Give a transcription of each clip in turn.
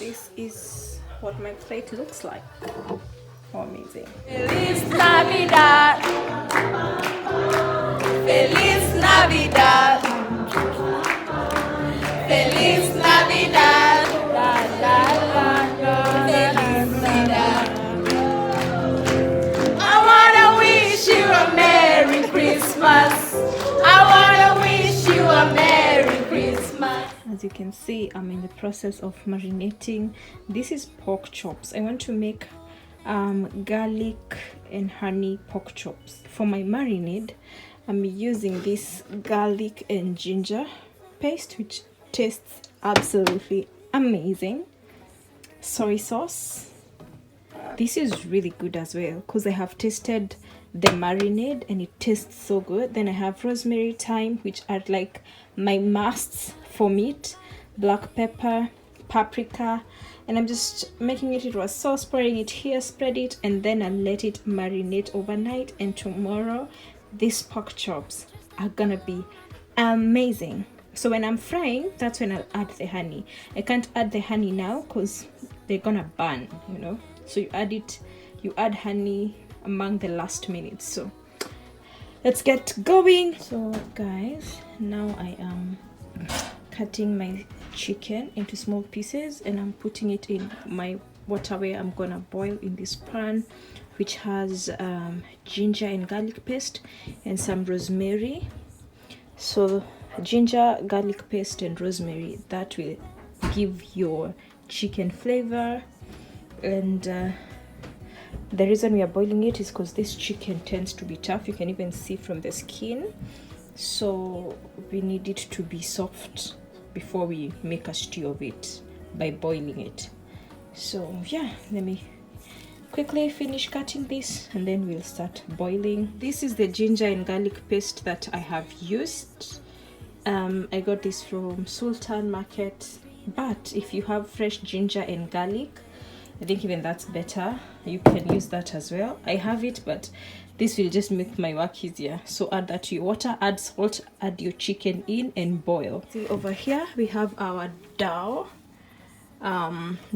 This is what my plate looks like. Oh, amazing. Feliz Navidad. Feliz Navidad. Feliz Navidad. La, la, la, la. Feliz Navidad. I wanna wish you a Merry Christmas. I wanna wish you a Merry Christmas. As you can see, I'm in the process of marinating. This is pork chops. I want to make garlic and honey pork chops. For my marinade, I'm using this garlic and ginger paste, which tastes absolutely amazing. Soy sauce. This is really good as well because I have tasted the marinade and it tastes so good. Then I have rosemary, thyme, which are like my musts for meat, black pepper, paprika, and I'm just making it into a sauce, pouring it here, spread it, and then I'll let it marinate overnight. And tomorrow these pork chops are gonna be amazing. So when I'm frying, that's when I'll add the honey. I can't add the honey now because they're gonna burn, you know. So you add honey among the last minutes. So let's get going. So guys, now I am cutting my chicken into small pieces and I'm putting it in my water where I'm gonna boil in this pan, which has ginger and garlic paste and some rosemary. So ginger, garlic paste and rosemary, that will give your chicken flavor. And the reason we are boiling it is because this chicken tends to be tough. You can even see from the skin. So we need it to be soft before we make a stew of it by boiling it. So yeah, let me quickly finish cutting this and then we'll start boiling. This is the ginger and garlic paste that I have used. I got this from Sultan Market, but if you have fresh ginger and garlic, I think even that's better. You can use that as well. I have it, but this will just make my work easier. So add that to your water, add salt, add your chicken in and boil. See over here we have our dough.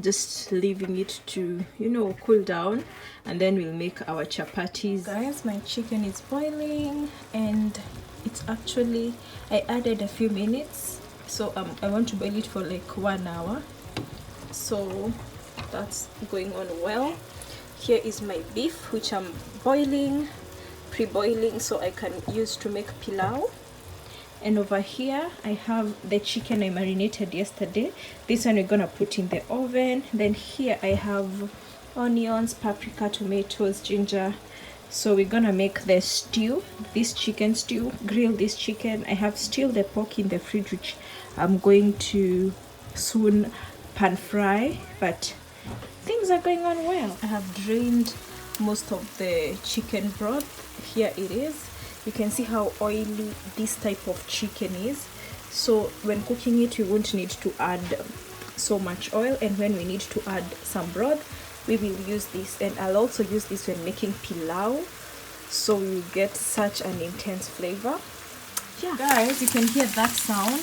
Just leaving it to, you know, cool down, and then we'll make our chapatis. Guys, my chicken is boiling and it's actually, I added a few minutes, so I want to boil it for like 1 hour. So that's going on well. Here is my beef, which I'm boiling, pre-boiling, so I can use to make pilau. And over here I have the chicken I marinated yesterday. This one we're gonna put in the oven. Then here I have onions, paprika, tomatoes, ginger. So we're gonna make the stew, this chicken stew, grill this chicken. I have still the pork in the fridge, which I'm going to soon pan fry, but things are going on well. I have drained most of the chicken broth. Here it is. You can see how oily this type of chicken is. So when cooking it, we won't need to add so much oil, and when we need to add some broth, we will use this. And I'll also use this when making pilau, so we will get such an intense flavor. Yeah guys, you can hear that sound.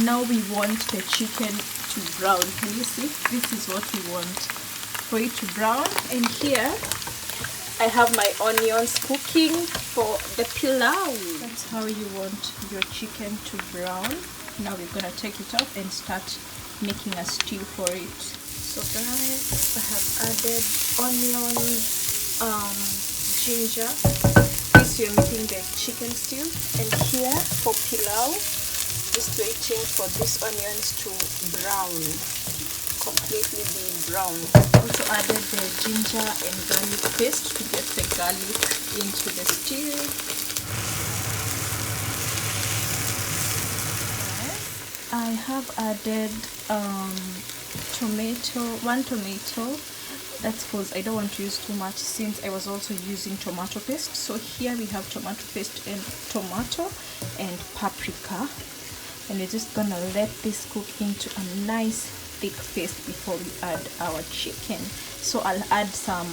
Now we want the chicken to brown. Can you see? This is what we want, for it to brown. And here I have my onions cooking for the pilau. That's how you want your chicken to brown. Now we're gonna take it off and start making a stew for it. So guys, I have added onions, ginger. This we're making the chicken stew. And here for pilau, just waiting for these onions to brown, completely be brown. Also added the ginger and garlic paste to get the garlic into the stew. I have added one tomato. That's because I don't want to use too much, since I was also using tomato paste. So here we have tomato paste and tomato and paprika, and we're just gonna let this cook into a nice thick paste before we add our chicken. So I'll add some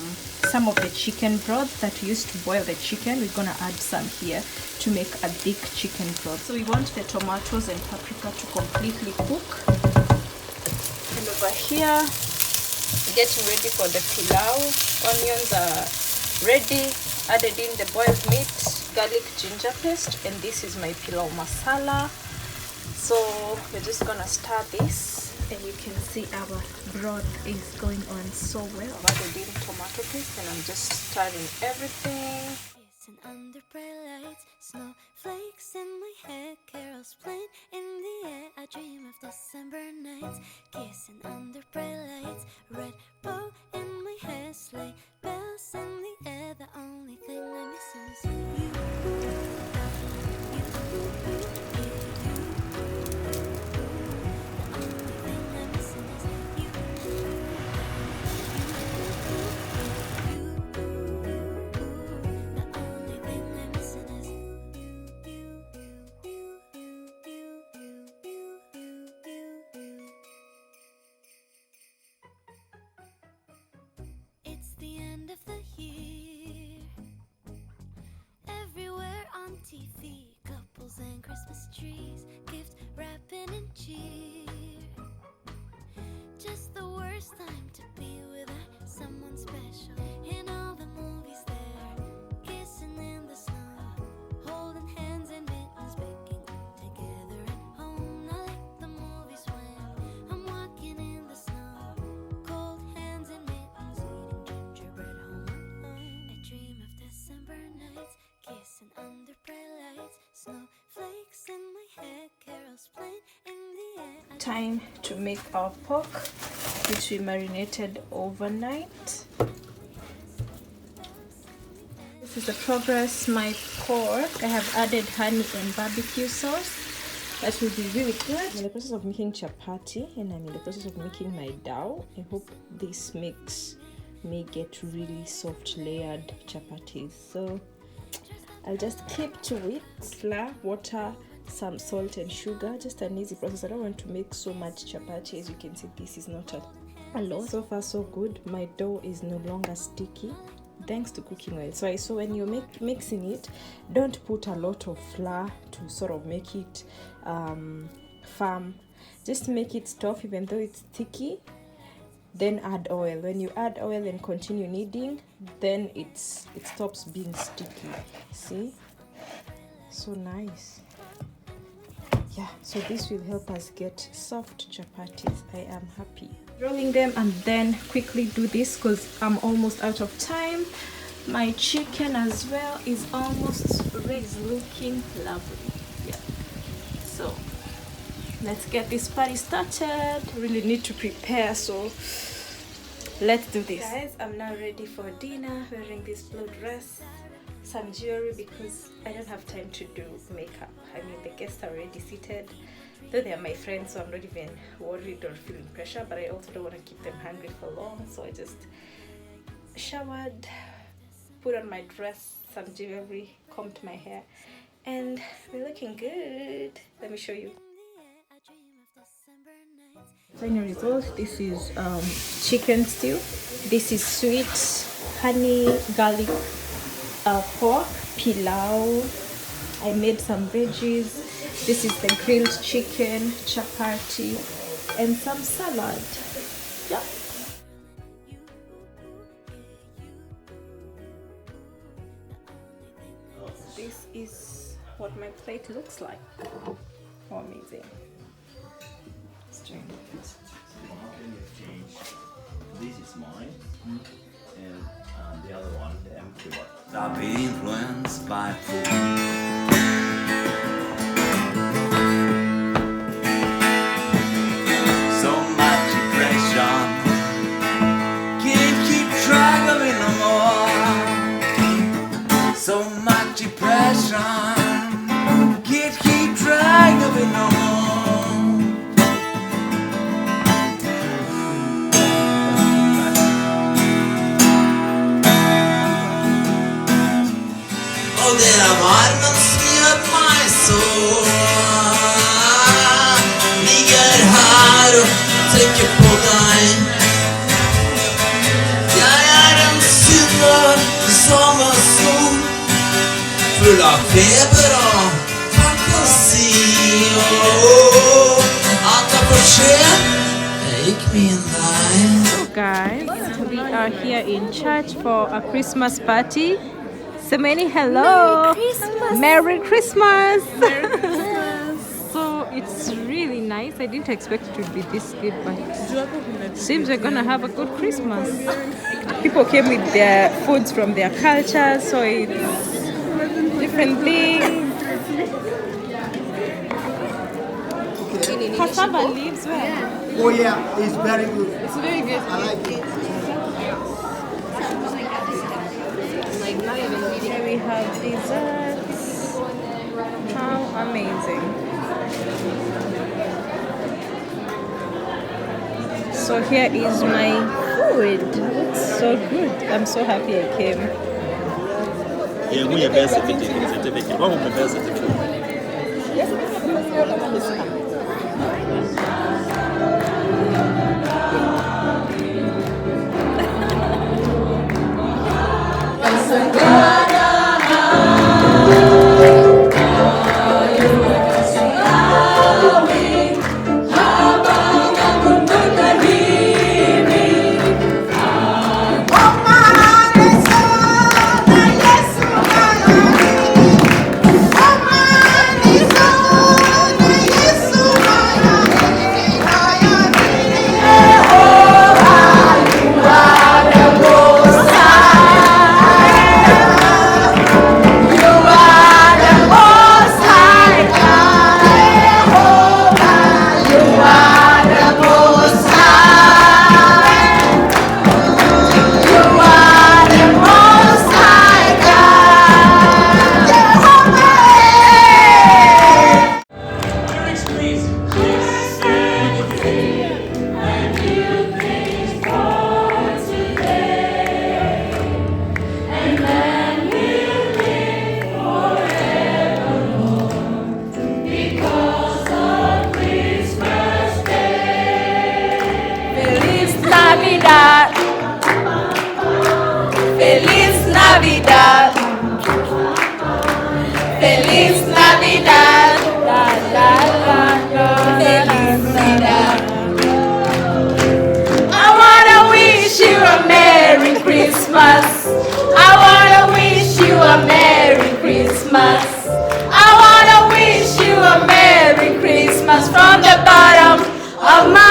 of the chicken broth that we used to boil the chicken. We're gonna add some here to make a thick chicken broth. So we want the tomatoes and paprika to completely cook. And over here getting ready for the pilau. Onions are ready, added in the boiled meat, garlic ginger paste, and this is my pilau masala. So we're just gonna stir this, and you can see our broth is going on so well. I've added in tomato paste and I'm just stirring everything. Under bright lights, snowflakes in my hair, carols playing in the air. I dream of December nights, kissing under bright lights, red bow in my hair, sleigh bells in the air. The only thing I'm missing is you. It's the end of the year. Everywhere on TV, couples and Christmas trees, gift wrapping and cheer. Just the worst time to be without someone special. In all the movies there, kissing in the snow, holding hands and mittens, baking together at home. Not like the movies when I'm walking in the snow, cold hands and mittens, eating gingerbread home alone. I dream of December nights, kissing under bright lights, snowflakes in my hair, carols playing in the air. Time to make our pork, which we marinated overnight. This is the progress. My pork, I have added honey and barbecue sauce. That will be really good. I'm in the process of making chapati, and I'm in the process of making my dough. I hope this mix may get really soft layered chapatis. So I'll just keep to it. Flour, water, some salt and sugar. Just an easy process. I don't want to make so much chapati. As you can see, this is not a lot. So far so good. My dough is no longer sticky thanks to cooking oil. So when you're mixing it, don't put a lot of flour to sort of make it firm. Just make it tough even though it's sticky. Then add oil. When you add oil and continue kneading, then it stops being sticky. See, so nice. Yeah, so this will help us get soft chapatis. I am happy. Rolling them and then quickly do this because I'm almost out of time. My chicken as well is almost ready. It's looking lovely. Yeah, so let's get this party started. Really need to prepare, so let's do this. Guys, I'm now ready for dinner, wearing this blue dress, some jewelry because I don't have time to do makeup. I mean, the guests are already seated, though they are my friends, so I'm not even worried or feeling pressure, but I also don't want to keep them hungry for long. So I just showered, put on my dress, some jewelry, combed my hair, and we're looking good. Let me show you. Final result. This is chicken stew. This is sweet honey garlic pork pilau. I made some veggies. This is the grilled chicken, chapati, and some salad. Yeah. This is what my plate looks like. Oh, amazing. This is mine, and the other one, the empty one. I've been influenced by food. So much depression, can't keep track of it no more. So much depression, can't keep track of it no more. Det är varmen som gör mig så. Ligger här och tänker på dig. Jag är en syndare som en sol, full av feber och fantasi. Allt är för sent, jag gick min Guys, we are here in church for a Christmas party. Semeni, hello! Merry Christmas! Merry Christmas! So it's really nice. I didn't expect it to be this good, but seems we're gonna have a good Christmas. People came with their foods from their culture, so it's different things. Cassava leaves where? Oh yeah, it's very good. It's very good. I like it. Like not even eating. Here we have desserts. How amazing. So here is my food. It's so good. I'm so happy I came. Yeah, we have birth certificate. What was the birth certificate? Feliz Navidad. Feliz Navidad. La, la, la, la, Feliz Navidad. I wanna wish you a Merry Christmas. I wanna wish you a Merry Christmas. I wanna wish you a Merry Christmas from the bottom of my